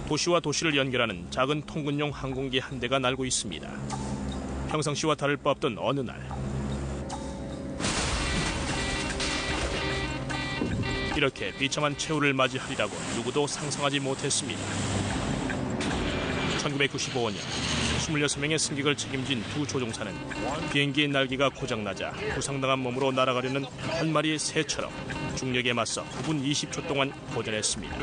도시와 도시를 연결하는 작은 통근용 항공기 한 대가 날고 있습니다. 평상시와 다를 바 없던 어느 날, 이렇게 비참한 최후를 맞이하리라고 누구도 상상하지 못했습니다. 1995년 26명의 승객을 책임진 두 조종사는 비행기의 날개가 고장나자 부상당한 몸으로 날아가려는 한 마리의 새처럼 중력에 맞서 9분 20초 동안 고전했습니다.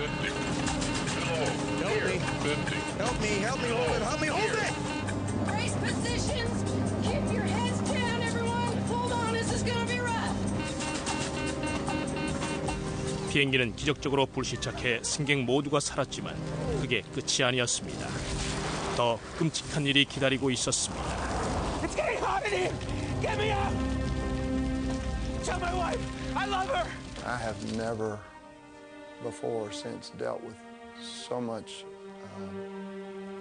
비행기는 기적적으로 불시착해 승객 모두가 살았지만 그게 끝이 아니었습니다. 더 끔찍한 일이 기다리고 있었습니다. It's getting hot in here. Get me out. Tell my wife I love her. I have never before or since dealt with so much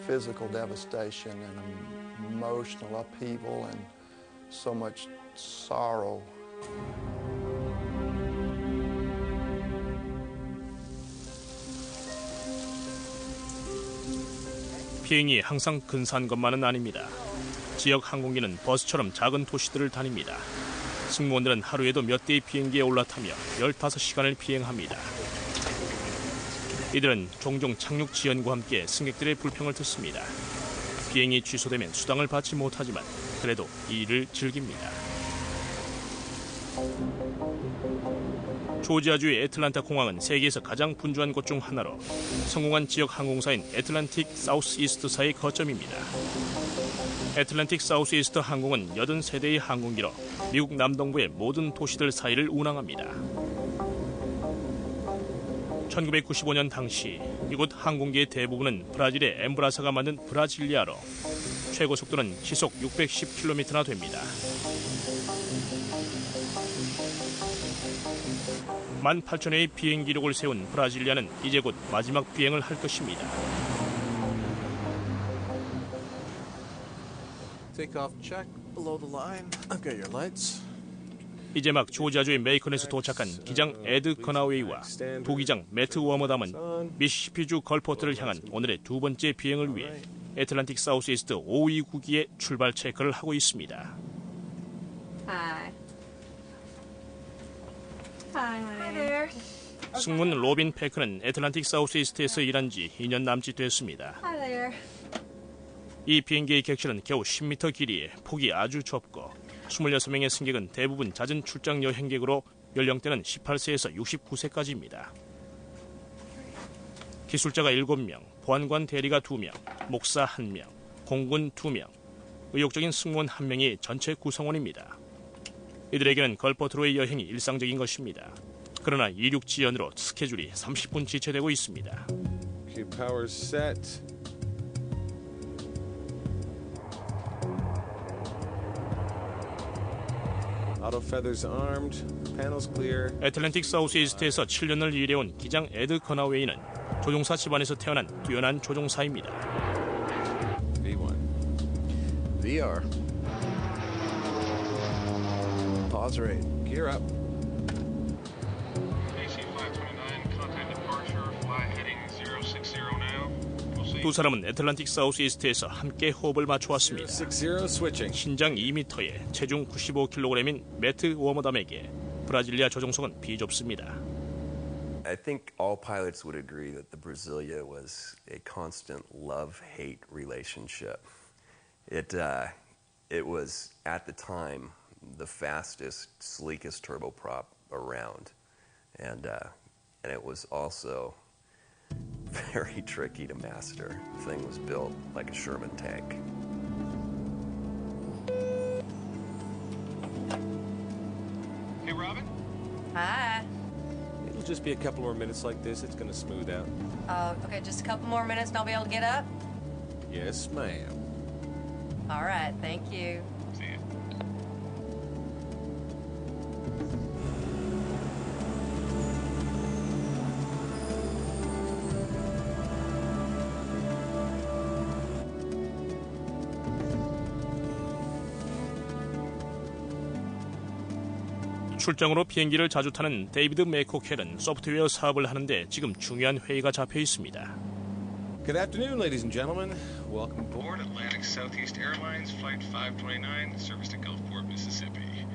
physical devastation and emotional upheaval and so much sorrow. 비행이 항상 근사한 것만은 아닙니다. 지역 항공기는 버스처럼 작은 도시들을 다닙니다. 승무원들은 하루에도 몇 대의 비행기에 올라타며 15시간을 비행합니다. 이들은 종종 착륙 지연과 함께 승객들의 불평을 듣습니다. 비행이 취소되면 수당을 받지 못하지만 그래도 이 일을 즐깁니다. 조지아주의 애틀란타 공항은 세계에서 가장 분주한 곳 중 하나로 성공한 지역 항공사인 애틀랜틱 사우스 이스트사의 거점입니다. 애틀랜틱 사우스 이스트 항공은 83대의 항공기로 미국 남동부의 모든 도시들 사이를 운항합니다. 1995년 당시 이곳 항공기의 대부분은 브라질의 엠브라사가 만든 브라질리아로 최고 속도는 시속 610km나 됩니다. 18,000회의 비행 기록을 세운 브라질리아는 이제 곧 마지막 비행을 할 것입니다. Takeoff check below the line. Okay, your lights. 이제 막 조지아주의 메이컨에서 도착한 기장 에드 커나웨이와 부기장 매트 워머담은 미시시피주 걸포트를 향한 오늘의 두 번째 비행을 위해 애틀랜틱 사우스 이스트 529기의 출발 체크를 하고 있습니다. Hi there. 승무원 로빈 패크는 애틀랜틱 사우스 이스트에서 일한 지 2년 남짓 됐습니다. Hi there. 이 비행기의 객실은 겨우 10m 길이에 폭이 아주 좁고 26명의 승객은 대부분 잦은 출장 여행객으로 연령대는 18세에서 69세까지입니다. 기술자가 7명, 보안관 대리가 2명, 목사 1명, 공군 2명, 의욕적인 승무원 1명이 전체 구성원입니다. 이들에게는 걸포트로의 여행이 일상적인 것입니다. 그러나 이륙 지연으로 스케줄이 30분 지체되고 있습니다. Keep powers set. Auto feathers armed. Panels clear. 애틀랜틱 사우스 이스트에서 7년을 일해온 기장 에드 커나웨이는 조종사 집안에서 태어난 뛰어난 조종사입니다. V1. VR. Pause rate. Gear up. AC-529, contact departure, fly heading 060 now. We'll see. 두 사람은 애틀랜틱 사우스 이스트에서 함께 호흡을 맞춰왔습니다. 060 switching. 신장 2m에 체중 95kg인 매트 워머담에게 브라질리아 조종석은 비좁습니다. I think all pilots would agree that the Brasilia was a constant love-hate relationship. It was, at the time, the fastest, sleekest turboprop around. And it was also very tricky to master. The thing was built like a Sherman tank. Hey, Robin? Hi. It'll just be a couple more minutes like this. It's gonna smooth out. Okay, just a couple more minutes and I'll be able to get up? Yes, ma'am. All right, thank you. See ya. 출장으로 비행기를 자주 타는 데이비드 메코켈은 소프트웨어 사업을 하는데 지금 중요한 회의가 잡혀 있습니다. Good afternoon, ladies and gentlemen. Welcome aboard. Board Atlantic Southeast Airlines, Flight 529, service to Gulfport, Mississippi.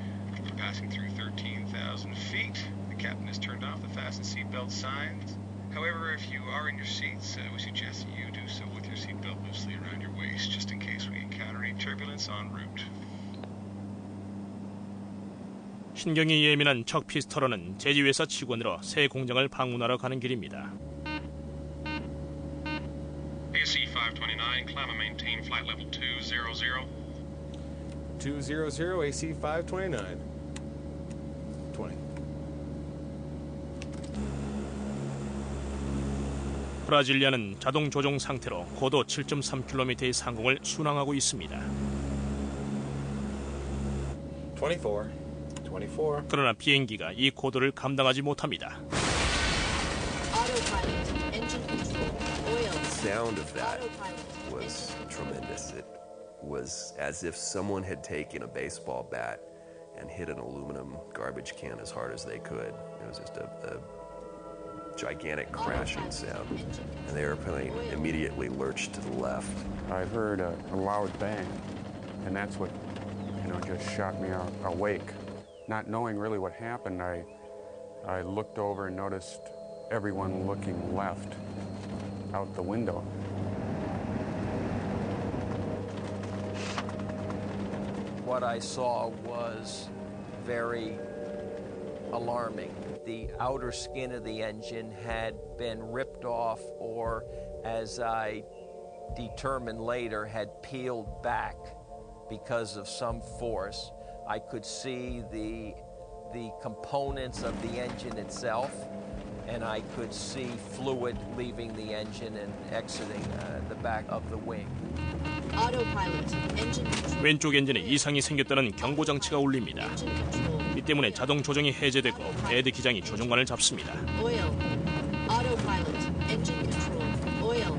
We're passing through 13,000 feet. The captain has turned off the fasten seatbelt signs. However, if you are in your seats, we suggest that you do so with your seatbelt loosely around your waist, just in case we encounter any turbulence en route. 신경이 예민한 척 피스터러는 제지회사 직원으로 새 공장을 방문하러 가는 길입니다. AC 529, climb and maintain flight level 200. 200 AC 529. 20. 브라질리아는 자동 조종 상태로 고도 7.3km의 상공을 순항하고 있습니다. 24. 24. 그러나 비행기가 이 고도를 감당하지 못합니다. The sound of that was tremendous. It was as if someone had taken a baseball bat and hit an aluminum garbage can as hard as they could. It was just a gigantic crashing sound, and the airplane immediately lurched to the left. I heard a loud bang, and that's what, just shot me awake. Not knowing really what happened, I looked over and noticed everyone looking left out the window. What I saw was very alarming. The outer skin of the engine had been ripped off, or as I determined later, had peeled back because of some force. I could see the components of the engine itself, and I could see fluid leaving the engine and exiting the back of the wing. Autopilot, engine control. 왼쪽 엔진에 이상이 생겼다는 경보 장치가 울립니다. 이 때문에 자동 조종이 해제되고 에드 기장이 조종관을 잡습니다. Oil. Autopilot, engine control. Oil.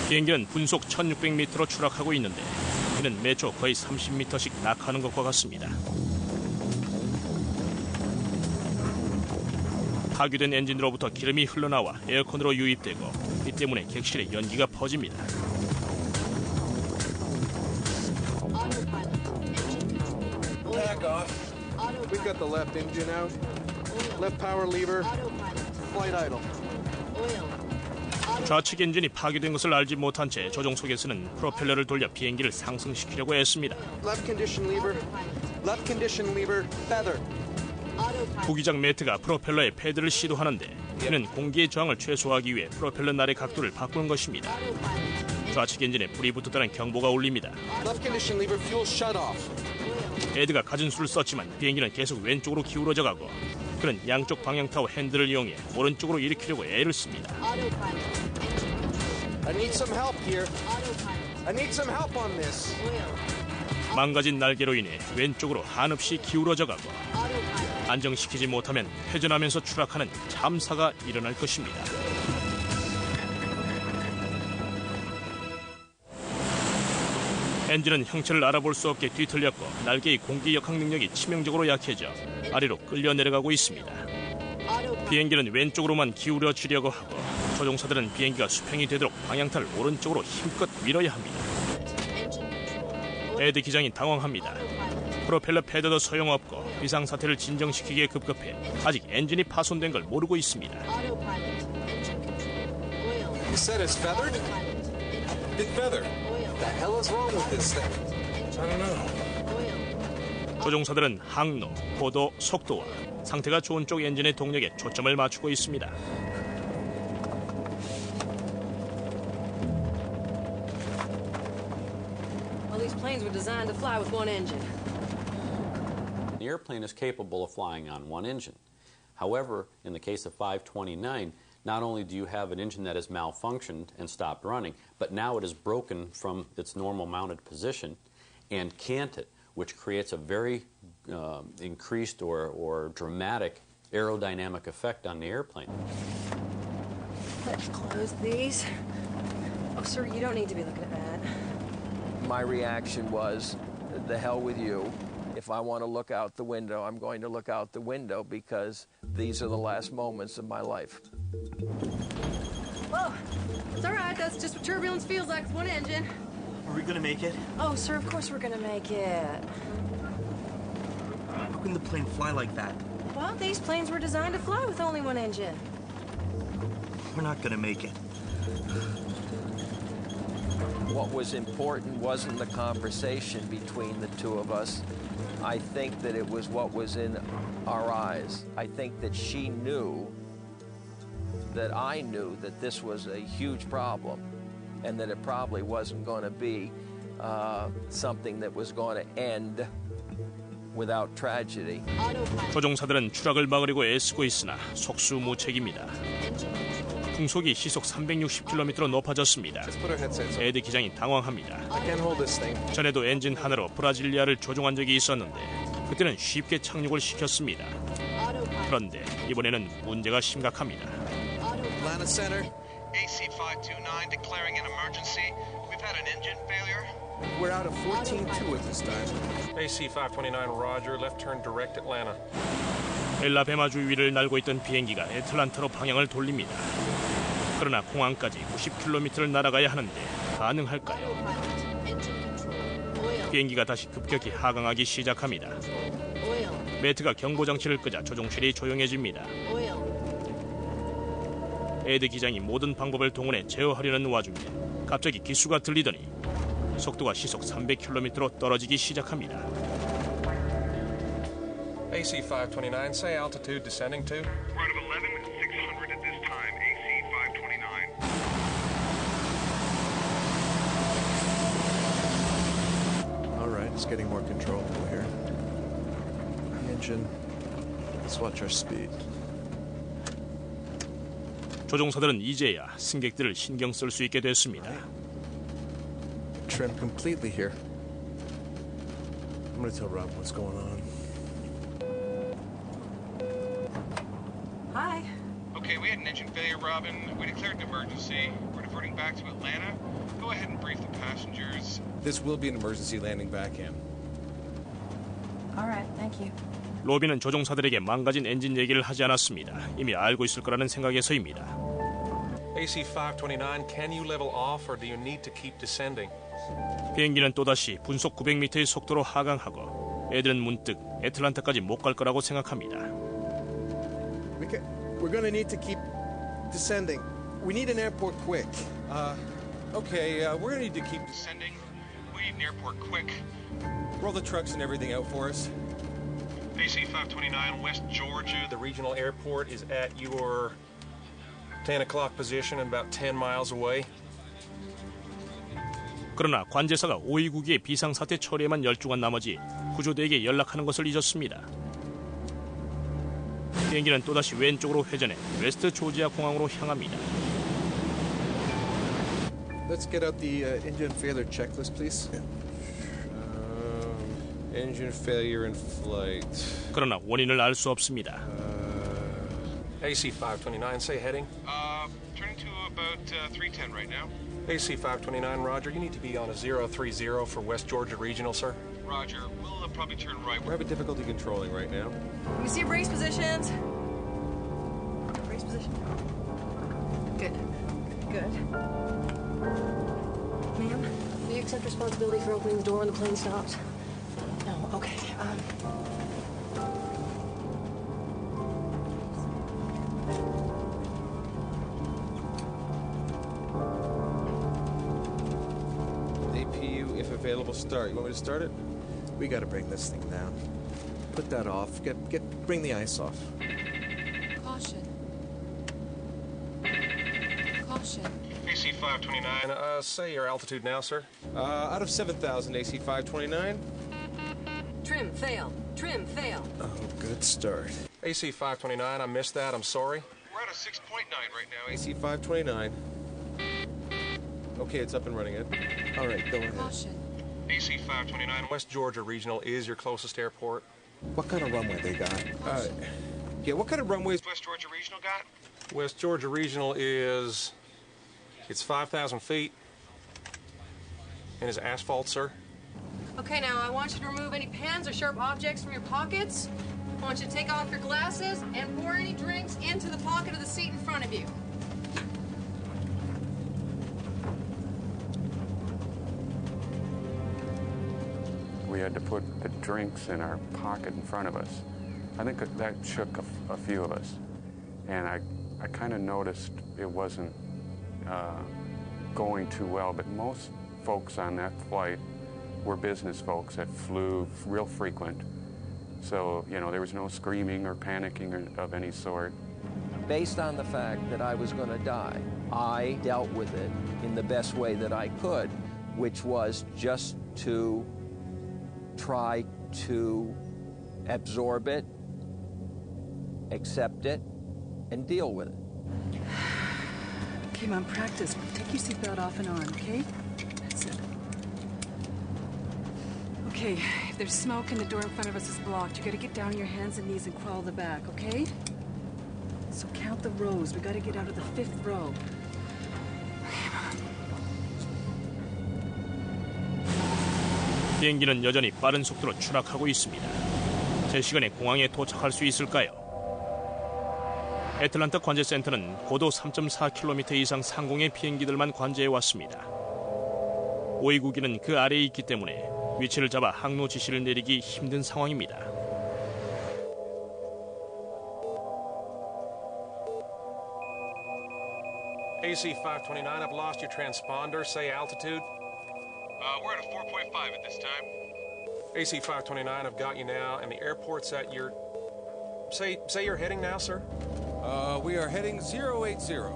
비행기는 분속 1600m로 추락하고 있는데 이는 매초 거의 30m씩 낙하하는 것과 같습니다. 파괴된 엔진으로부터 기름이 흘러나와 에어컨으로 유입되고 이 때문에 객실에 연기가 퍼집니다. Back off. We've got the left engine out. Left power lever. Flight idle. 좌측 엔진이 파괴된 것을 알지 못한 채 조종석에서는 프로펠러를 돌려 비행기를 상승시키려고 애씁니다. Left condition lever. Left condition lever. Feather. 부기장 매트가 프로펠러의 패드를 시도하는데 이는 공기의 저항을 최소화하기 위해 프로펠러 날의 각도를 바꾸는 것입니다. 좌측 엔진에 불이 붙었다는 경보가 울립니다. Left condition lever. Fuel shut off. 에드가 갖은 수를 썼지만 비행기는 계속 왼쪽으로 기울어져 가고 그는 양쪽 방향타워 핸들을 이용해 오른쪽으로 일으키려고 애를 씁니다. I need some help here. I need some help on this. 망가진 날개로 인해 왼쪽으로 한없이 기울어져 가고 안정시키지 못하면 회전하면서 추락하는 참사가 일어날 것입니다. 엔진은 형체를 알아볼 수 없게 뒤틀렸고 날개의 공기 역학 능력이 치명적으로 약해져 아래로 끌려 내려가고 있습니다. 비행기는 왼쪽으로만 기울여지려고 하고 조종사들은 비행기가 수평이 되도록 방향타를 오른쪽으로 힘껏 밀어야 합니다. 에드 기장이 당황합니다. 프로펠러 패드도 소용없고 비상사태를 진정시키기에 급급해 아직 엔진이 파손된 걸 모르고 있습니다. You said it's feathered? Big feather. What the hell is wrong with this thing? I don't know. 조종사들은 항로, 고도, 속도와 상태가 좋은 쪽 엔진의 동력에 초점을 맞추고 있습니다. Well, these planes were designed to fly with one engine. The airplane is capable of flying on one engine. However, in the case of 529, not only do you have an engine that has malfunctioned and stopped running, but now it is broken from its normal mounted position and canted, which creates a very increased or dramatic aerodynamic effect on the airplane. Let's close these. Oh, sir, you don't need to be looking at that. My reaction was, the hell with you. If I want to look out the window, I'm going to look out the window because these are the last moments of my life. Whoa, it's all right. That's It's just what turbulence feels like with one engine. Are we gonna make it? Oh, sir, of course we're gonna make it. How can the plane fly like that? Well, these planes were designed to fly with only one engine. We're not gonna make it. What was important wasn't the conversation between the two of us. I think that it was what was in our eyes. I think that she knew that I knew that this was a huge problem and that it probably wasn't going to be something that was going to end without tragedy. 조종사들은 추락을 막으려고 애쓰고 있으나 속수무책입니다. 풍속이 시속 360km로 높아졌습니다. 에드 기장이 당황합니다. 전에도 엔진 하나로 브라질리아를 조종한 적이 있었는데 그때는 쉽게 착륙을 시켰습니다. 그런데 이번에는 문제가 심각합니다. Atlanta Center. AC-529 declaring an emergency. We've had an engine failure. We're out of 14-2 at this time. AC-529, Roger. Left turn direct Atlanta. 엘라베마 주 위를 날고 있던 비행기가 애틀란타로 방향을 돌립니다. 그러나 공항까지 90km를 날아가야 하는데 가능할까요? 비행기가 다시 급격히 하강하기 시작합니다. 매트가 경보장치를 끄자 조종실이 조용해집니다. 에드 기장이 모든 방법을 동원해 제어하려는 와중에 갑자기 기수가 들리더니 속도가 시속 300km로 떨어지기 시작합니다. AC-529, say altitude descending to. Right of 11,600 at this time. AC-529. All right, it's getting more controllable here. Engine. Let's watch our speed. 조종사들은 이제야 승객들을 신경 쓸 수 있게 됐습니다. Trim completely here. I'm gonna tell Rob what's going on. Hi. Okay, we had an engine failure, Robin. We declared an emergency. We're diverting back to Atlanta. Go ahead and brief the passengers. This will be an emergency landing back in. All right, thank you. 로비는 조종사들에게 망가진 엔진 얘기를 하지 않았습니다. 이미 알고 있을 거라는 생각에서입니다. AC-529, can you level off or do you need to keep descending? 비행기는 또다시 분속 900m의 속도로 하강하고 애들은 문득 애틀란타까지 못 갈 거라고 생각합니다. We're gonna need to keep descending. We need an airport quick. Okay, we're gonna need to keep descending. We need an airport quick. Roll the trucks and everything out for us. AC-529, West Georgia. The regional airport is at your 10 o'clock position and about 10 miles away. 그러나 관제사가 오이국의 비상사태 처리에만 열중한 나머지 구조대에게 연락하는 것을 잊었습니다. 비행기는 또다시 왼쪽으로 회전해 웨스트 조지아 공항으로 향합니다. Let's get out the engine failure checklist, please. Engine failure in flight. 그러나 원인을 알 수 없습니다. AC-529, say heading. Turning to about 310 right now. AC-529, Roger. You need to be on a 030 for West Georgia Regional, sir. Roger. We'll probably turn right. We're having difficulty controlling right now. We see brace positions. Brace position. Good. Good. Ma'am, will you accept responsibility for opening the door when the plane stops? No, okay. APU, if available, start. You want me to start it? We got to bring this thing down. Put that off. Bring the ice off. Caution. Caution. AC-529, say your altitude now, sir. Out of 7,000, AC-529. Trim, fail. Trim, fail. Oh, good start. AC-529, I missed that. I'm sorry. We're at a 6.9 right now. AC-529. Okay, it's up and running it. All right, go ahead. Caution. AC-529. West Georgia Regional is your closest airport. What kind of runway they got? Yeah, what kind of runways West Georgia Regional got? West Georgia Regional is... It's 5,000 feet. And is asphalt, sir. Okay, now I want you to remove any pens or sharp objects from your pockets. I want you to take off your glasses and pour any drinks into the pocket of the seat in front of you. we had to put the drinks in our pocket in front of us. I think that shook a few of us. And I kind of noticed it wasn't going too well, but most folks on that flight were business folks that flew real frequent. So, you know, there was no screaming or panicking of any sort. Based on the fact that I was going to die, I dealt with it in the best way that I could, which was just to try to absorb it, accept it, and deal with it. Come on, practice. Take your seatbelt off and on, okay? That's it. Okay, if there's smoke and the door in front of us is blocked, you gotta get down on your hands and knees and crawl to the back, okay? So count the rows. We gotta get out of the 5th row. 비행기는 여전히 빠른 속도로 추락하고 있습니다. 제 시간에 공항에 도착할 수 있을까요? 애틀란타 관제센터는 고도 3.4km 이상 상공의 비행기들만 관제해 왔습니다. 오이구기는 그 아래에 있기 때문에 위치를 잡아 항로 지시를 내리기 힘든 상황입니다. AC-529, I've lost your transponder. Say altitude. We're at a 4.5 at this time. AC-529, I've got you now, and the airport's at your... Say you're heading now, sir? We are heading 080.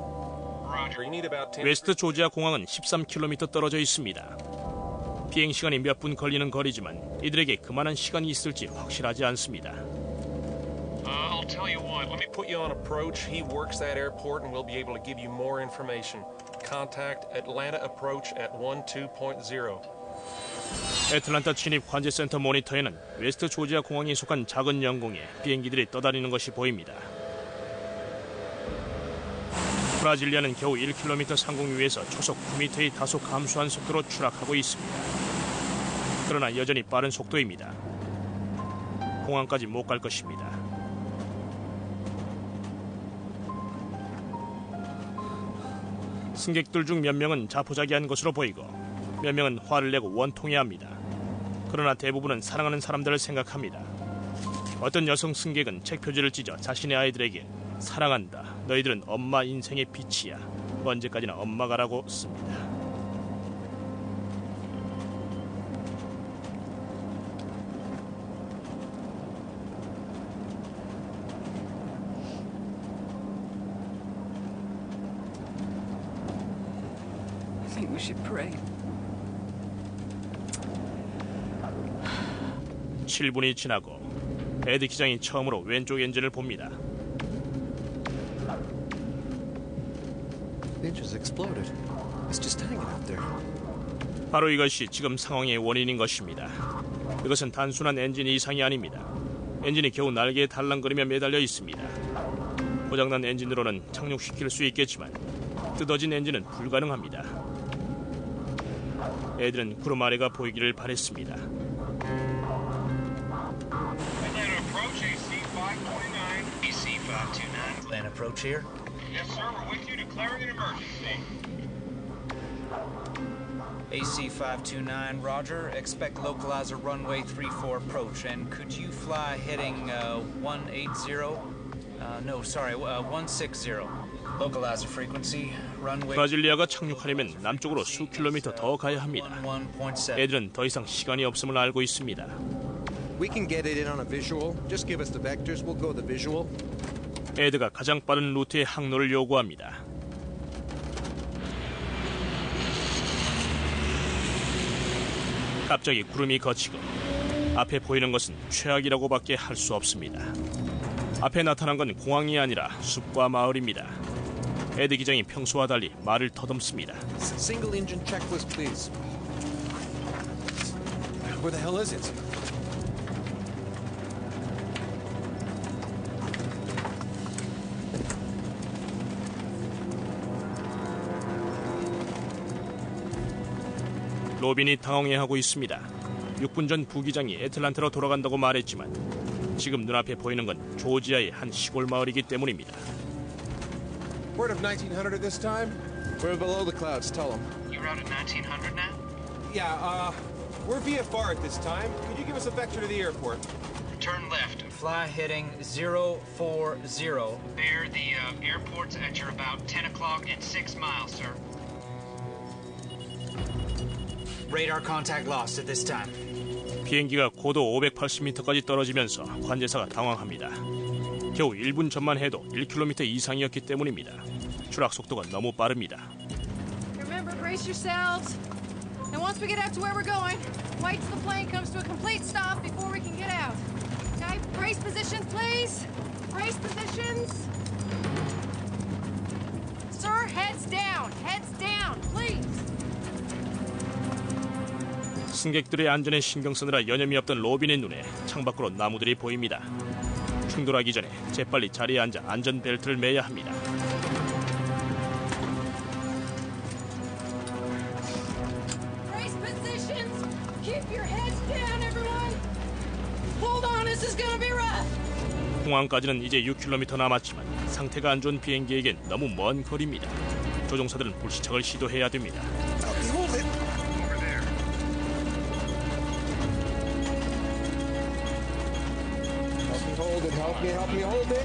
Roger. You need about 10... 웨스트 조지아 공항은 13km 떨어져 있습니다. 비행 시간이 몇 분 걸리는 거리지만 이들에게 그만한 시간이 있을지 확실하지 않습니다. I'll tell you what, let me put you on approach. He works that airport and we'll be able to give you more information. Contact Atlanta approach at 12.0. 애틀란타 진입 관제센터 모니터에는 웨스트 조지아 공항에 속한 작은 영공에 비행기들이 떠다니는 것이 보입니다. 브라질리아는 겨우 1km 상공 위에서 초속 9m의 다소 감소한 속도로 추락하고 있습니다. 그러나 여전히 빠른 속도입니다. 공항까지 못 갈 것입니다. 승객들 중 몇 명은 자포자기한 것으로 보이고 몇 명은 화를 내고 원통해합니다. 그러나 대부분은 사랑하는 사람들을 생각합니다. 어떤 여성 승객은 책표지를 찢어 자신의 아이들에게 사랑한다. 너희들은 엄마 인생의 빛이야. 언제까지나 엄마가라고 씁니다. I think we should pray. 7분이 지나고 에드 기장이 처음으로 왼쪽 엔진을 봅니다. The engine's exploded. It's just hanging out there. 바로 이것이 지금 상황의 원인인 것입니다. 이것은 단순한 엔진 이상이 아닙니다. 엔진이 겨우 날개에 달랑거리며 매달려 있습니다. 고장난 엔진으로는 착륙시킬 수 있겠지만 뜯어진 엔진은 불가능합니다. 애들은 구름 아래가 보이기를 바랬습니다. Atlanta approach, AC-529. AC-529, Atlanta approach here. Yes, sir, we're with you, declaring an emergency. AC-529, roger. Expect localizer runway 34 approach. And could you fly heading 180? No, sorry, 160. Localizer frequency, runway... 브라질리아가 착륙하려면 남쪽으로 수 킬로미터 더 가야 합니다. 애들은 더 이상 시간이 없음을 알고 있습니다. We can get it in on a visual. Just give us the vectors. We'll go the visual. 에드가 가장 빠른 루트의 항로를 요구합니다. 갑자기 구름이 걷히고 앞에 보이는 것은 최악이라고밖에 할 수 없습니다. 앞에 나타난 건 공항이 아니라 숲과 마을입니다. 에드 기장이 평소와 달리 말을 더듬습니다. Single engine checklist, please. Where the hell is it? 로빈이 당황해하고 있습니다. 6분 전 부기장이 애틀란타로 돌아간다고 말했지만 지금 눈앞에 보이는 건 조지아의 한 시골 마을이기 때문입니다. Word of 1900 at this time? We're below the clouds, tell them. You're out at 1900 now? Yeah, We're VFR at this time. Could you give us a vector to the airport? Turn left. Fly heading 040. Bear, the airport's at your about 10 o'clock and 6 miles, sir. Radar contact lost at this time. 비행기가 고도 580m까지 떨어지면서 관제사가 당황합니다. 겨우 1분 전만 해도 1km 이상이었기 때문입니다. 추락 속도가 너무 빠릅니다. Remember, brace yourselves. And once we get out to where we're going, wait till the plane comes to a complete stop before we can get out. Okay, brace positions, please. Brace positions. Sir, heads down, please. 승객들의 안전에 신경 쓰느라 여념이 없던 로빈의 눈에 창밖으로 나무들이 보입니다. 충돌하기 전에 재빨리 자리에 앉아 안전벨트를 매야 합니다. Brace positions. Keep your heads down, everyone. Hold on, this is gonna be rough. 공항까지는 이제 6km 남았지만 상태가 안 좋은 비행기에겐 너무 먼 거리입니다. 조종사들은 불시착을 시도해야 됩니다. Help me hold it.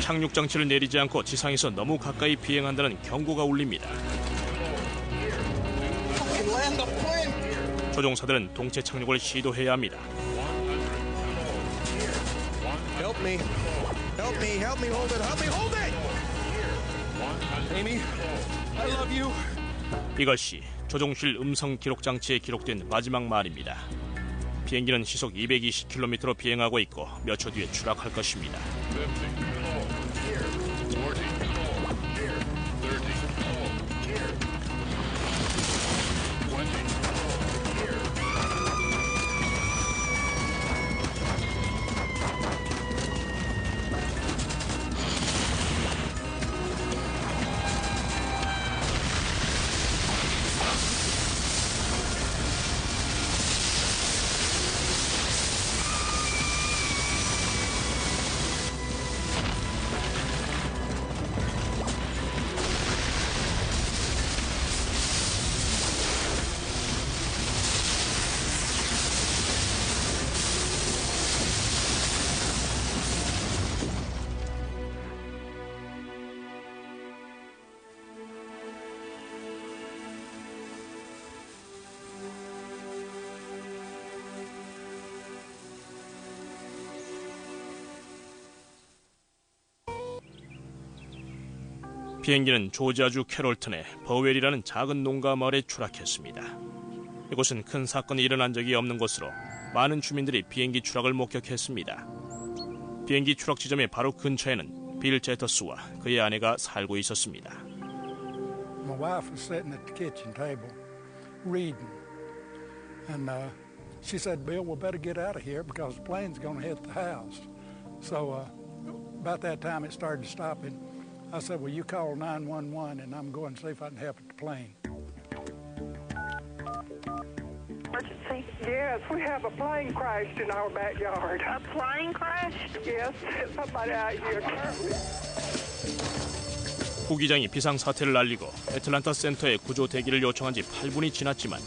착륙 장치를 내리지 않고 지상에서 너무 가까이 비행한다는 경고가 울립니다. 조종사들은 동체 착륙을 시도해야 합니다. Help me hold it. Amy, I love you. 이것이 조종실 음성 기록 장치에 기록된 마지막 말입니다. 비행기는 시속 220km로 비행하고 있고 몇 초 뒤에 추락할 것입니다. 비행기는 조지아주 캐롤턴의 버웰이라는 작은 농가 마을에 추락했습니다. 이곳은 큰 사건이 일어난 적이 없는 곳으로 많은 주민들이 비행기 추락을 목격했습니다. 비행기 추락 지점의 바로 근처에는 빌 제터스와 그의 아내가 살고 있었습니다. My wife was sitting at the kitchen table reading, and she said, "Bill, we better get out of here because the plane's going to hit the house." So about that time, it started stopping. I said, "Well, you call 911, and I'm going to see if I can help at the plane." Emergency? Yes, we have a plane crashed in our backyard. A plane crashed? Yes, somebody out here currently. 후기장이 비상사태를 알리고 애틀란타 센터에 구조 대기를 요청한 지 8분이 지났지만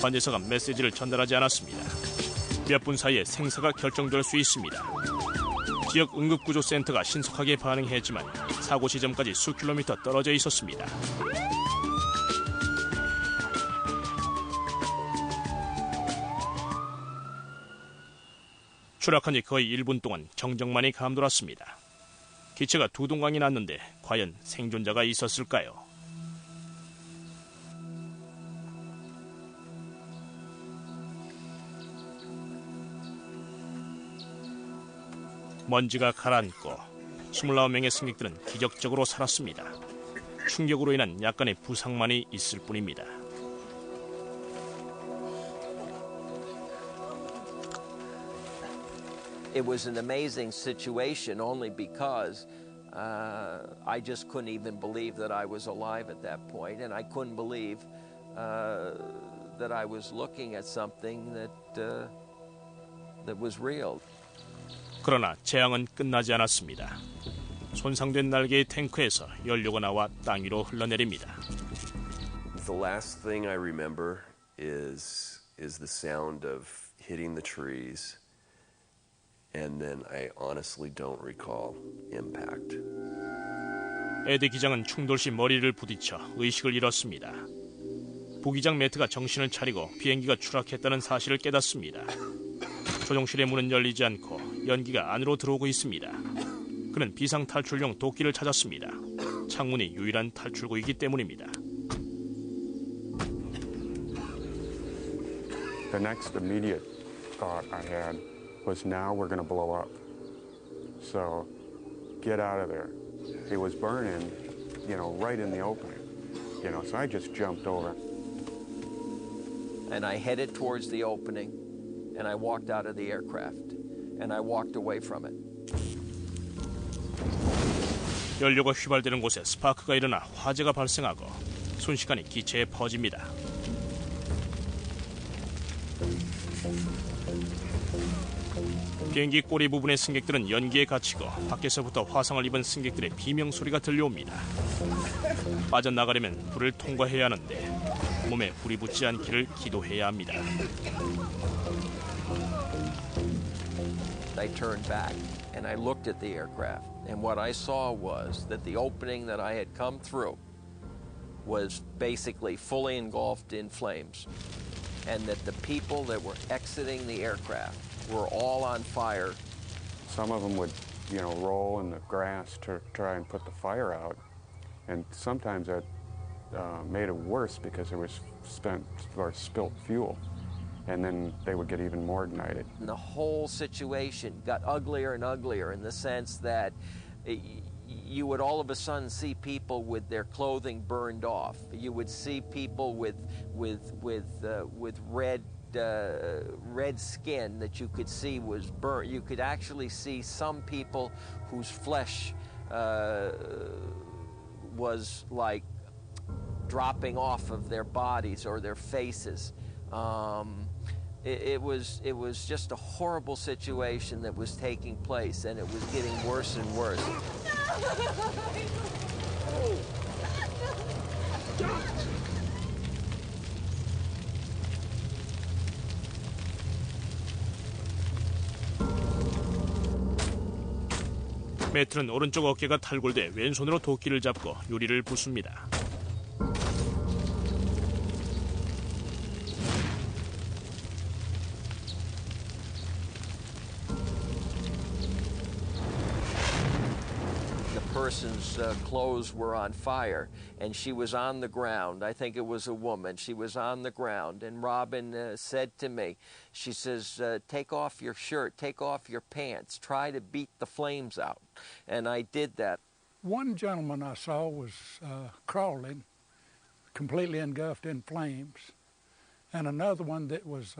관제사가 메시지를 전달하지 않았습니다. 몇 분 사이에 생사가 결정될 수 있습니다. 지역 응급구조센터가 신속하게 반응했지만 사고 지점까지 수 킬로미터 떨어져 있었습니다. 추락한 지 거의 1분 동안 정적만이 감돌았습니다. 기체가 두 동강이 났는데 과연 생존자가 있었을까요? 먼지가 가라앉고 29명의 승객들은 기적적으로 살았습니다. 충격으로 인한 약간의 부상만이 있을 뿐입니다. It was an amazing situation only because I just couldn't even believe that I was alive at that point, and I couldn't believe that I was looking at something that was real. 그러나 재앙은 끝나지 않았습니다. 손상된 날개의 탱크에서 연료가 나와 땅 위로 흘러내립니다. The last thing I remember is the sound of hitting the trees, and then I honestly don't recall impact. 에디 기장은 충돌 시 머리를 부딪혀 의식을 잃었습니다. 부기장 매트가 정신을 차리고 비행기가 추락했다는 사실을 깨닫습니다. 조종실의 문은 열리지 않고 연기가 안으로 들어오고 있습니다. 그는 비상탈출용 도끼를 찾았습니다. 창문이 유일한 탈출구이기 때문입니다. The next immediate thought I had was now we're going to blow up. So get out of there. It was burning, right in the opening. So I just jumped over. And I headed towards the opening, and I walked out of the aircraft, and I walked away from it. 연료가 휘발되는 곳에 스파크가 일어나 화재가 발생하고 순식간에 기체에 퍼집니다. 비행기 꼬리 부분의 승객들은 연기에 갇히고 밖에서부터 화상을 입은 승객들의 비명소리가 들려옵니다. 빠져나가려면 불을 통과해야 하는데 몸에 불이 붙지 않기를 기도해야 합니다. I turned back and I looked at the aircraft, and what I saw was that the opening that I had come through was basically fully engulfed in flames, and that the people that were exiting the aircraft were all on fire. Some of them would, roll in the grass to try and put the fire out, and sometimes that made it worse because there was spilt fuel, and then they would get even more ignited. And the whole situation got uglier and uglier in the sense that you would all of a sudden see people with their clothing burned off. You would see people with red skin that you could see was burnt. You could actually see some people whose flesh was like dropping off of their bodies or their faces. It was just a horrible situation that was taking place, and it was getting worse and worse. 매트는 오른쪽 어깨가 탈골돼 왼손으로 도끼를 잡고 유리를 부숩니다. Person's clothes were on fire, and she was on the ground. I think it was a woman. She was on the ground, and Robin said to me, she says, take off your shirt, take off your pants, try to beat the flames out. And I did that. One gentleman I saw was crawling, completely engulfed in flames, and another one that was,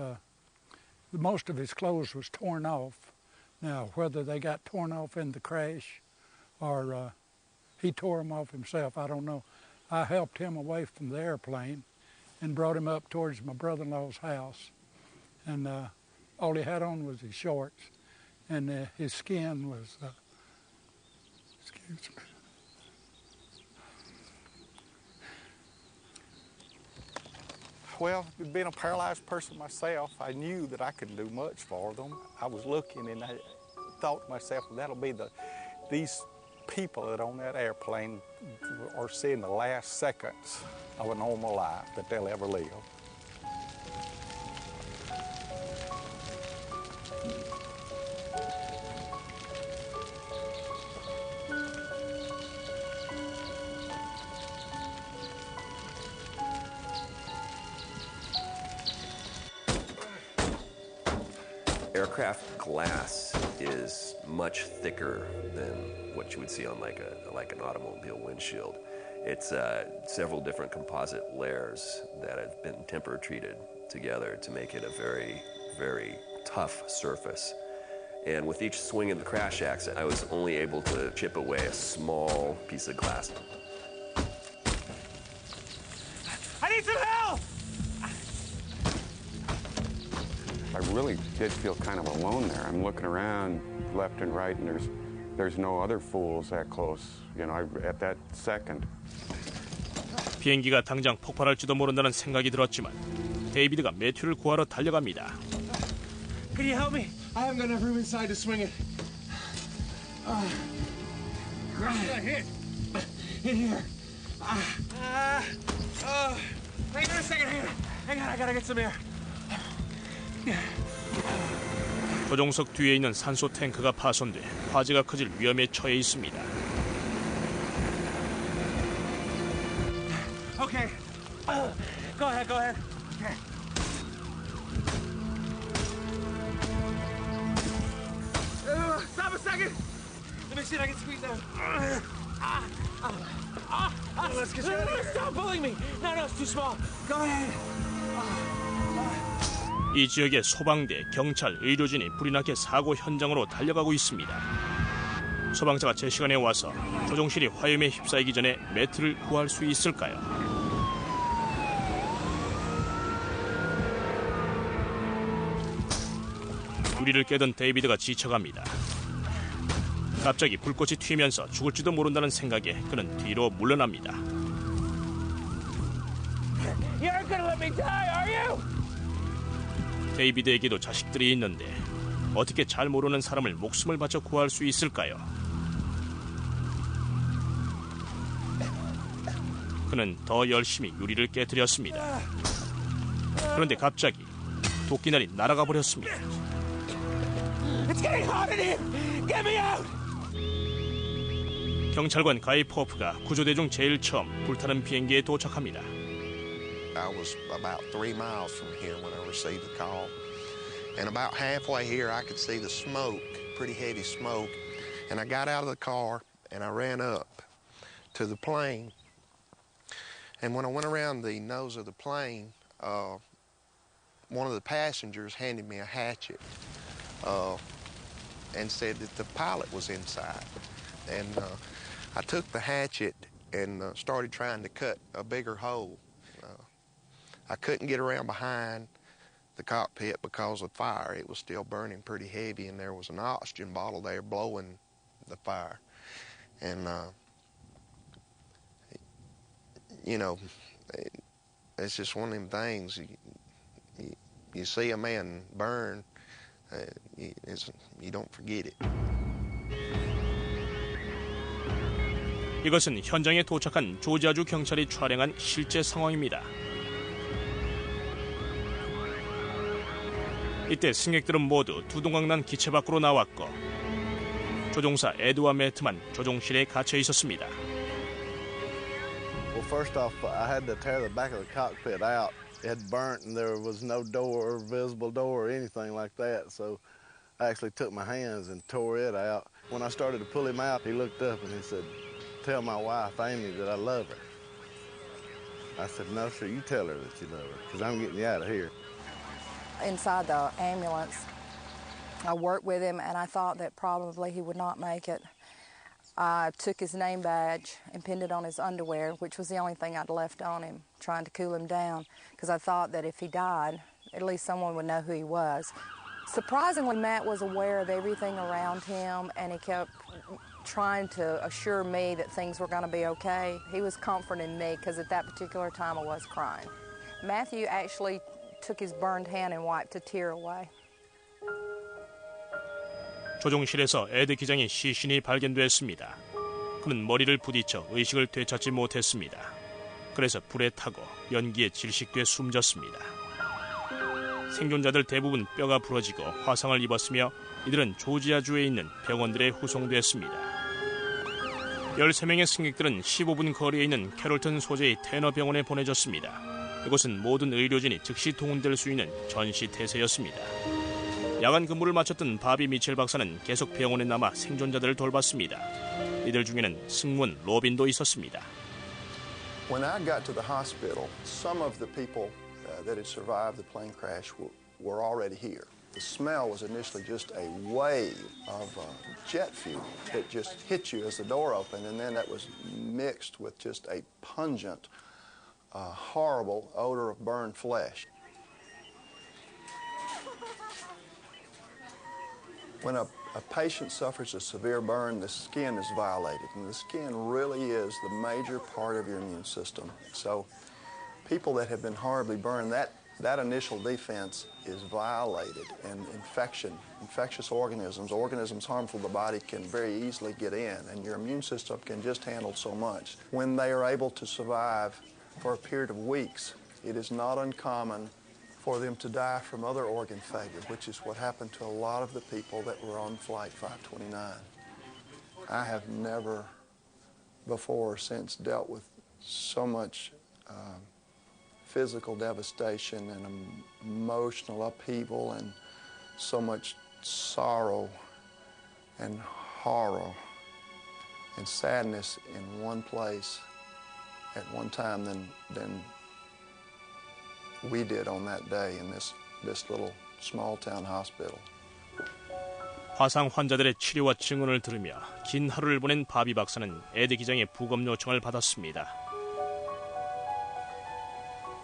most of his clothes was torn off. Now, whether they got torn off in the crash or he tore them off himself, I don't know. I helped him away from the airplane and brought him up towards my brother-in-law's house. And all he had on was his shorts, and his skin was, excuse me. Well, being a paralyzed person myself, I knew that I couldn't do much for them. I was looking and I thought to myself, that'll be these people that on that airplane are seeing the last seconds of a normal life that they'll ever live. Aircraft glass is much thicker than what you would see on like an automobile windshield. It's several different composite layers that have been temper treated together to make it a very, very tough surface. And with each swing of the crash axe, I was only able to chip away a small piece of glass. I need some help! I really did feel kind of alone there. I'm looking around left and right, and there's there's no other fools that close. You know, at that second. 비행기가 당장 폭발할지도 모른다는 생각이 들었지만 데이비드가 매튜를 구하러 달려갑니다. Can you help me? I haven't got enough room inside to swing it. Where should I hit? In here. Hang on a second. Hang on, I gotta get some air. 조종석 뒤에 있는 산소 탱크가 파손돼 화재가 커질 위험에 처해 있습니다. Okay. Go ahead. Okay. Stop a second. Let me see if I can squeeze out. Let's get you out of here. Stop pulling me. No, it's too small. Go ahead. 이 지역의 소방대, 경찰, 의료진이 불이 나게 사고 현장으로 달려가고 있습니다. 소방차가 제 시간에 와서 조종실이 화염에 휩싸이기 전에 매트를 구할 수 있을까요? 유리를 깨던 데이비드가 지쳐갑니다. 갑자기 불꽃이 튀면서 죽을지도 모른다는 생각에 그는 뒤로 물러납니다. You aren't gonna let me die, are you? 데이비드에게도 자식들이 있는데 어떻게 잘 모르는 사람을 목숨을 바쳐 구할 수 있을까요? 그는 더 열심히 유리를 깨뜨렸습니다. 그런데 갑자기 도끼날이 날아가 버렸습니다. It's getting hot in here. Get me out. 경찰관 가이 포프가 구조대 중 제일 처음 불타는 비행기에 도착합니다. I was about 3 miles from here when I received the call. And about halfway here, I could see the smoke, pretty heavy smoke. And I got out of the car and I ran up to the plane. And when I went around the nose of the plane, one of the passengers handed me a hatchet and said that the pilot was inside. And I took the hatchet and started trying to cut a bigger hole. I couldn't get around behind the cockpit because of fire. It was still burning pretty heavy, and there was an oxygen bottle there blowing the fire. And, you know, it's just one of them things. You see a man burn, you don't forget it. 이것은 현장에 도착한 조지아주 경찰이 촬영한 실제 상황입니다. 이때 승객들은 모두 두동강난 기체 밖으로 나왔고 조종사 에드와 매트만 조종실에 갇혀 있었습니다. Well, first off, I had to tear the back of the cockpit out. It had burnt and there was no door or visible door or anything like that. So I actually took my hands and tore it out. When I started to pull him out, he looked up and he said, "Tell my wife, Amy, that I love her." I said, "No, sir, you tell her that you love her, because I'm getting you out of here." Inside the ambulance, I worked with him, and I thought that probably he would not make it. I took his name badge and pinned it on his underwear, which was the only thing I'd left on him, trying to cool him down, because I thought that if he died, at least someone would know who he was. Surprisingly, Matt was aware of everything around him, and he kept trying to assure me that things were going to be okay. He was comforting me, because at that particular time I was crying. Matthew actually took his burned hand and wiped a tear away. 조종실에서 에드 기장의 시신이 발견됐습니다. 그는 머리를 부딪혀 의식을 되찾지 못했습니다. 그래서 불에 타고 연기에 질식돼 숨졌습니다. 생존자들 대부분 뼈가 부러지고 화상을 입었으며 이들은 조지아주에 있는 병원들에 후송됐습니다. 13명의 승객들은 15분 거리에 있는 캐롤턴 소재의 테너 병원에 보내졌습니다. 이곳은 모든 의료진이 즉시 동원될 수 있는 전시 태세였습니다. 야간 근무를 마쳤던 바비 미첼 박사는 계속 병원에 남아 생존자들을 돌봤습니다. 이들 중에는 승무원 로빈도 있었습니다. When I got to the hospital, some of the people that had survived the plane crash were already here. The smell was initially just a wave of jet fuel that just hit you as the door opened, and then that was mixed with just a pungent, horrible odor of burned flesh. When a a patient suffers a severe burn, the skin is violated, and the skin really is the major part of your immune system. So people that have been horribly burned, that initial defense is violated, and infectious organisms harmful to the body can very easily get in, and your immune system can just handle so much. When they are able to survive for a period of weeks, it is not uncommon for them to die from other organ failure, which is what happened to a lot of the people that were on Flight 529. I have never before or since dealt with so much physical devastation and emotional upheaval and so much sorrow and horror and sadness in one place at one time than we did on that day in this little small town hospital. 화상 환자들의 치료와 증언을 들으며 긴 하루를 보낸 바비 박사는 에드 기장의 부검 요청을 받았습니다.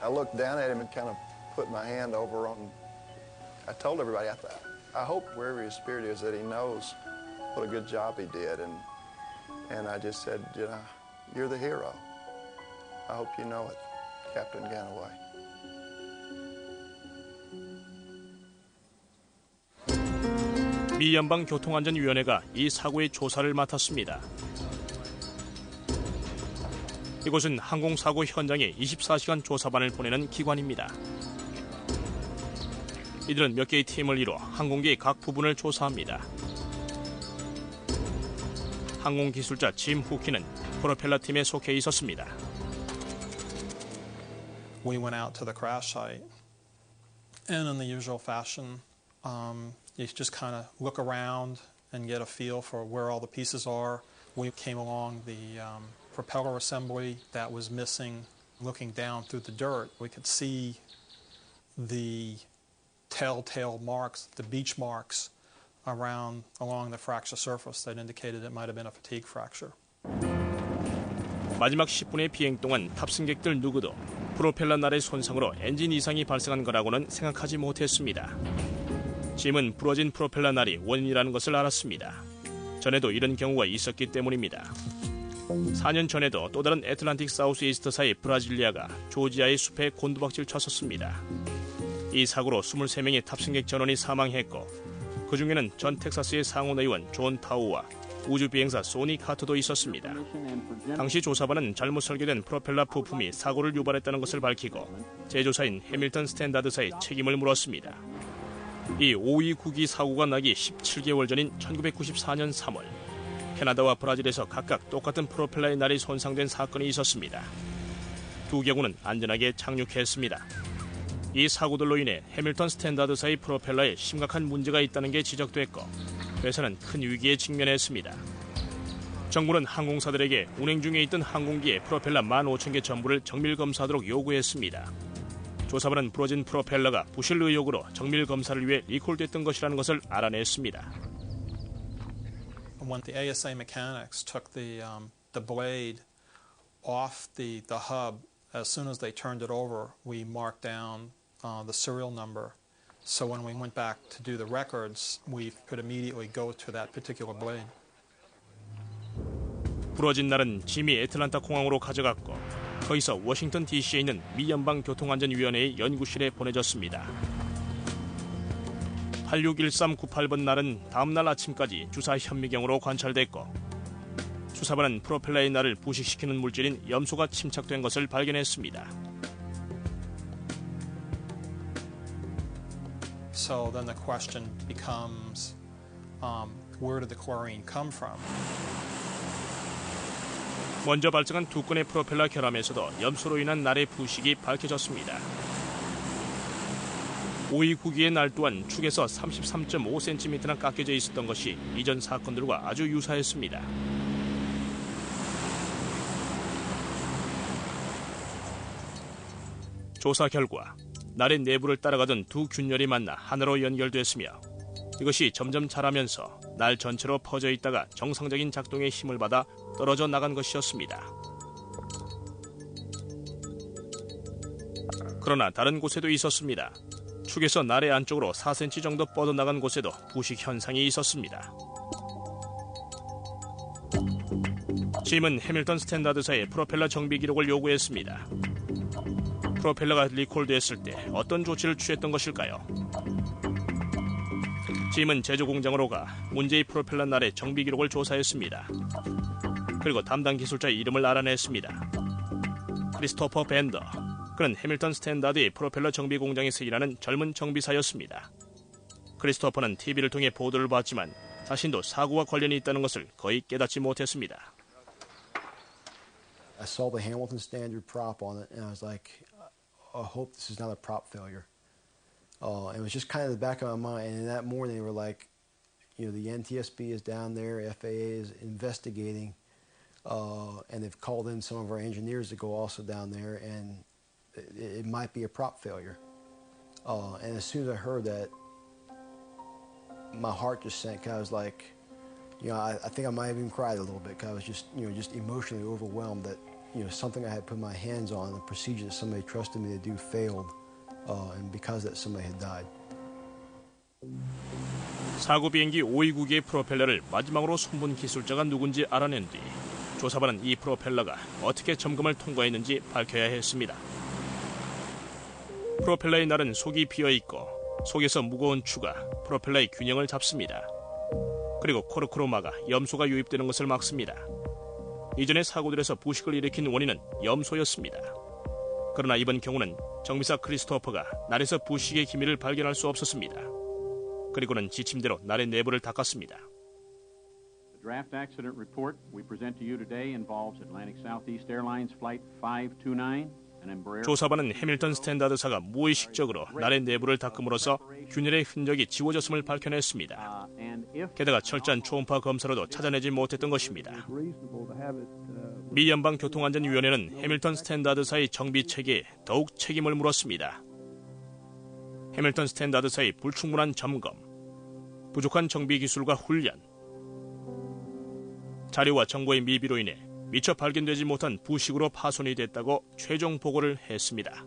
I looked down at him and kind of put my hand over on. I told everybody, I hope wherever his spirit is that he knows what a good job he did, and I just said, you know, you're the hero. I hope you know it, Captain Ganaway. 미 연방교통안전위원회가 이 사고의 조사를 맡았습니다. 이곳은 항공사고 현장에 24시간 조사반을 보내는 기관입니다. 이들은 몇 개의 팀을 이뤄 항공기의 각 부분을 조사합니다. 항공기술자 짐 후키는 프로펠러 팀에 속해 있었습니다. We went out to the crash site, and in the usual fashion, you just kind of look around and get a feel for where all the pieces are. We came along the propeller assembly that was missing. Looking down through the dirt, we could see the telltale marks, the beach marks along the fracture surface that indicated it might have been a fatigue fracture. 마지막 10분의 비행 동안 탑승객들 누구도 프로펠러 날의 손상으로 엔진 이상이 발생한 거라고는 생각하지 못했습니다. 짐은 부러진 프로펠러 날이 원인이라는 것을 알았습니다. 전에도 이런 경우가 있었기 때문입니다. 4년 전에도 또 다른 애틀란틱 사우스 이스트사의 브라질리아가 조지아의 숲에 곤두박질 쳤었습니다. 이 사고로 23명의 탑승객 전원이 사망했고 그 중에는 전 텍사스의 상원 의원 존 타우와 우주비행사 소니 카트도 있었습니다. 당시 조사반은 잘못 설계된 프로펠러 부품이 사고를 유발했다는 것을 밝히고 제조사인 해밀턴 스탠다드사의 책임을 물었습니다. 이 529기 사고가 나기 17개월 전인 1994년 3월 캐나다와 브라질에서 각각 똑같은 프로펠러의 날이 손상된 사건이 있었습니다. 두 경우는 안전하게 착륙했습니다. 이 사고들로 인해 해밀턴 스탠다드사의 프로펠러에 심각한 문제가 있다는 게 지적됐고 회사는 큰 위기에 직면했습니다. 정부는 항공사들에게 운행 중에 있던 항공기의 프로펠러 15,000개 전부를 정밀 검사하도록 요구했습니다. 조사반은 부러진 프로펠러가 부실 의혹으로 정밀 검사를 위해 리콜됐던 것이라는 것을 알아냈습니다. When the ASA mechanics took the blade off the hub, as soon as they turned it over, we marked down the serial number. So when we went back to do the records, we could immediately go to that particular blade. 부러진 날은 짐이 애틀란타 공항으로 가져갔고 거기서 워싱턴 DC에 있는 미 연방교통안전위원회의 연구실에 보내졌습니다. 861398번 날은 다음 날 아침까지 주사 현미경으로 관찰됐고 수사반은 프로펠러의 날을 부식시키는 물질인 염소가 침착된 것을 발견했습니다. So then the question becomes, where did the chlorine come from? 먼저 발생한 두 건의 프로펠러 결함에서도 염소로 인한 날의 부식이 밝혀졌습니다. 529기의 날 또한 축에서 33.5cm나 깎여져 있었던 것이 이전 사건들과 아주 유사했습니다. 조사 결과 날의 내부를 따라가던 두 균열이 만나 하나로 연결됐으며 이것이 점점 자라면서 날 전체로 퍼져 있다가 정상적인 작동에 힘을 받아 떨어져 나간 것이었습니다. 그러나 다른 곳에도 있었습니다. 축에서 나래 안쪽으로 4cm 정도 뻗어나간 곳에도 부식 현상이 있었습니다. 짐은 해밀턴 스탠다드사의 프로펠러 정비 기록을 요구했습니다. 프로펠러가 리콜됐을 때 어떤 조치를 취했던 것일까요? 짐은 제조 공장으로 가 문제의 프로펠러 날의 정비 기록을 조사했습니다. 그리고 담당 기술자의 이름을 알아냈습니다. 크리스토퍼 밴더. 그는 해밀턴 스탠다드의 프로펠러 정비 공장에서 일하는 젊은 정비사였습니다. 크리스토퍼는 TV를 통해 보도를 봤지만 자신도 사고와 관련이 있다는 것을 거의 깨닫지 못했습니다. I saw the Hamilton Standard prop on it, and I was like, I hope this is not a prop failure. It was just kind of the back of my mind. And that morning, they were like, the NTSB is down there, FAA is investigating, and they've called in some of our engineers to go also down there, and it might be a prop failure. And as soon as I heard that, my heart just sank. I was like, I think I might have even cried a little bit because I was just emotionally overwhelmed that, something I had put my hands on, the procedure that somebody trusted me to do failed, and because that somebody had died. 사고 비행기 529기의 프로펠러를 마지막으로 손본 기술자가 누군지 알아낸 뒤 조사반은 이 프로펠러가 어떻게 점검을 통과했는지 밝혀야 했습니다. 프로펠러의 날은 속이 비어있고 속에서 무거운 추가 프로펠러의 균형을 잡습니다. 그리고 코르크로 막아 염소가 유입되는 것을 막습니다. 이전의 사고들에서 부식을 일으킨 원인은 염소였습니다. 그러나 이번 경우는 정비사 크리스토퍼가 날에서 부식의 기미를 발견할 수 없었습니다. 그리고는 지침대로 날의 내부를 닦았습니다. The draft accident report we present to you today involves Atlantic Southeast Airlines Flight 529. 조사반은 해밀턴 스탠다드사가 무의식적으로 날의 내부를 닦음으로써 균열의 흔적이 지워졌음을 밝혀냈습니다. 게다가 철저한 초음파 검사로도 찾아내지 못했던 것입니다. 미 연방교통안전위원회는 해밀턴 스탠다드사의 정비 체계에 더욱 책임을 물었습니다. 해밀턴 스탠다드사의 불충분한 점검, 부족한 정비 기술과 훈련, 자료와 정보의 미비로 인해 미처 발견되지 못한 부식으로 파손이 됐다고 최종 보고를 했습니다.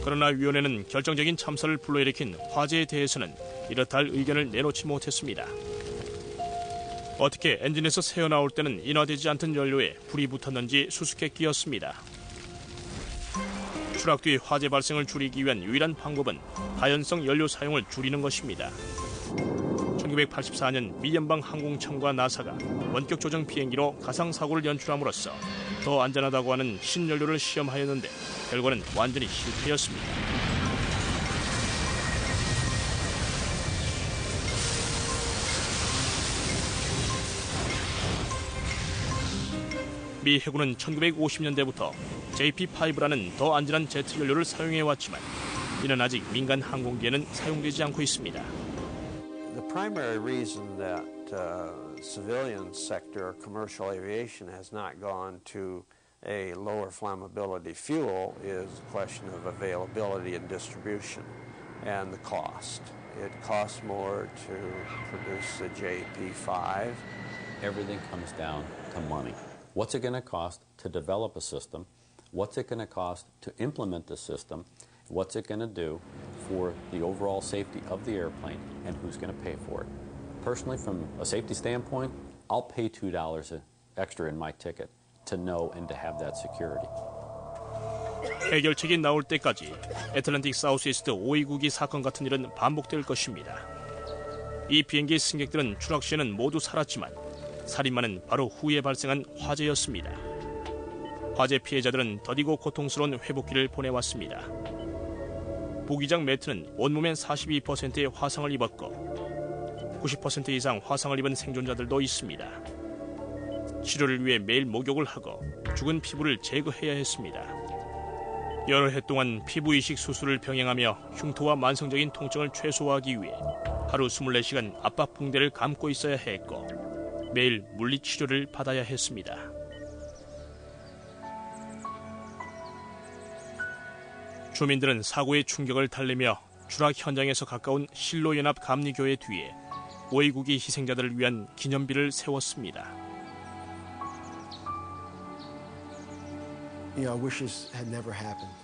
그러나 위원회는 결정적인 참사를 불러일으킨 화재에 대해서는 이렇다 할 의견을 내놓지 못했습니다. 어떻게 엔진에서 새어나올 때는 인화되지 않던 연료에 불이 붙었는지 수수께끼였습니다. 추락 뒤 화재 발생을 줄이기 위한 유일한 방법은 가연성 연료 사용을 줄이는 것입니다. 1984년 미 연방항공청과 나사가 원격 조정 비행기로 가상사고를 연출함으로써 더 안전하다고 하는 신연료를 시험하였는데 결과는 완전히 실패였습니다. 미 해군은 1950년대부터 JP5라는 더 안전한 제트 연료를 사용해왔지만 이는 아직 민간 항공기에는 사용되지 않고 있습니다. The primary reason that civilian sector commercial aviation has not gone to a lower flammability fuel is a question of availability and distribution and the cost. It costs more to produce the JP5. Everything comes down to money. What's it going to cost to develop a system? What's it going to cost to implement the system? What's it going to do for the overall safety of the airplane, and who's going to pay for it? Personally, from a safety standpoint, I'll pay $2 extra in my ticket to know and to have that security. 해결책이 나올 때까지 애틀랜틱 사우스이스트 529기 사건 같은 일은 반복될 것입니다. 이 비행기 승객들은 추락 시에는 모두 살았지만 살인마는 바로 후에 발생한 화재였습니다. 화재 피해자들은 더디고 고통스러운 회복기를 보내왔습니다. 부기장 매트는 온몸의 42%의 화상을 입었고 90% 이상 화상을 입은 생존자들도 있습니다. 치료를 위해 매일 목욕을 하고 죽은 피부를 제거해야 했습니다. 여러 해 동안 피부 이식 수술을 병행하며 흉터와 만성적인 통증을 최소화하기 위해 하루 24시간 압박 붕대를 감고 있어야 했고 매일 물리치료를 받아야 했습니다. 주민들은 사고의 충격을 달래며 추락 현장에서 가까운 실로연합 감리교회 뒤에 529기 희생자들을 위한 기념비를 세웠습니다. I wish this had never happened.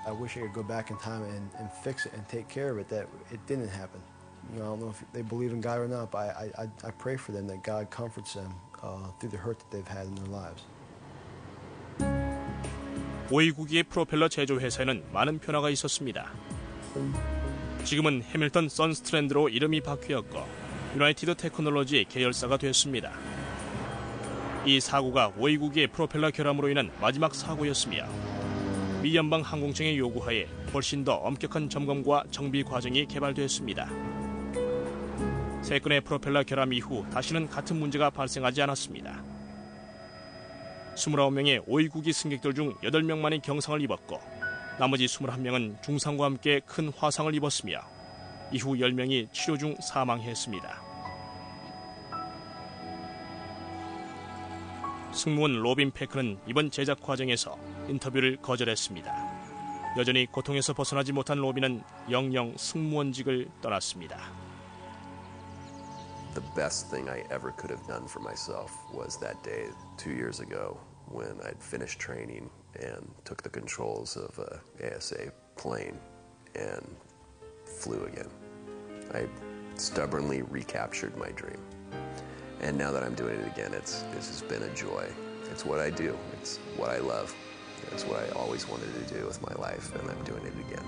I wish I could go back in time and fix it and take care of it, that it didn't happen. You know, I don't know if they believe in God or not, but I pray for them that God comforts them through the hurt that they've had in their lives. 오이구기의 프로펠러 제조 회사에는 많은 변화가 있었습니다. 지금은 해밀턴 선스트랜드로 이름이 바뀌었고 유나이티드 테크놀로지 계열사가 됐습니다. 이 사고가 오이구기의 프로펠러 결함으로 인한 마지막 사고였으며 미 연방 항공청의 요구하에 훨씬 더 엄격한 점검과 정비 과정이 개발됐습니다. 세 건의 프로펠러 결함 이후 다시는 같은 문제가 발생하지 않았습니다. 29명의 오이구기 승객들 중 8명만이 경상을 입었고 나머지 21명은 중상과 함께 큰 화상을 입었으며 이후 10명이 치료 중 사망했습니다. 승무원 로빈 패크는 이번 제작 과정에서 인터뷰를 거절했습니다. 여전히 고통에서 벗어나지 못한 로빈은 영영 승무원직을 떠났습니다. The best thing I ever could have done for myself was that day 2 years ago when I'd finished training and took the controls of a ASA plane and flew again. I stubbornly recaptured my dream. And now that I'm doing it again, it's just been a joy. It's what I do. It's what I love. It's what I always wanted to do with my life, and I'm doing it again.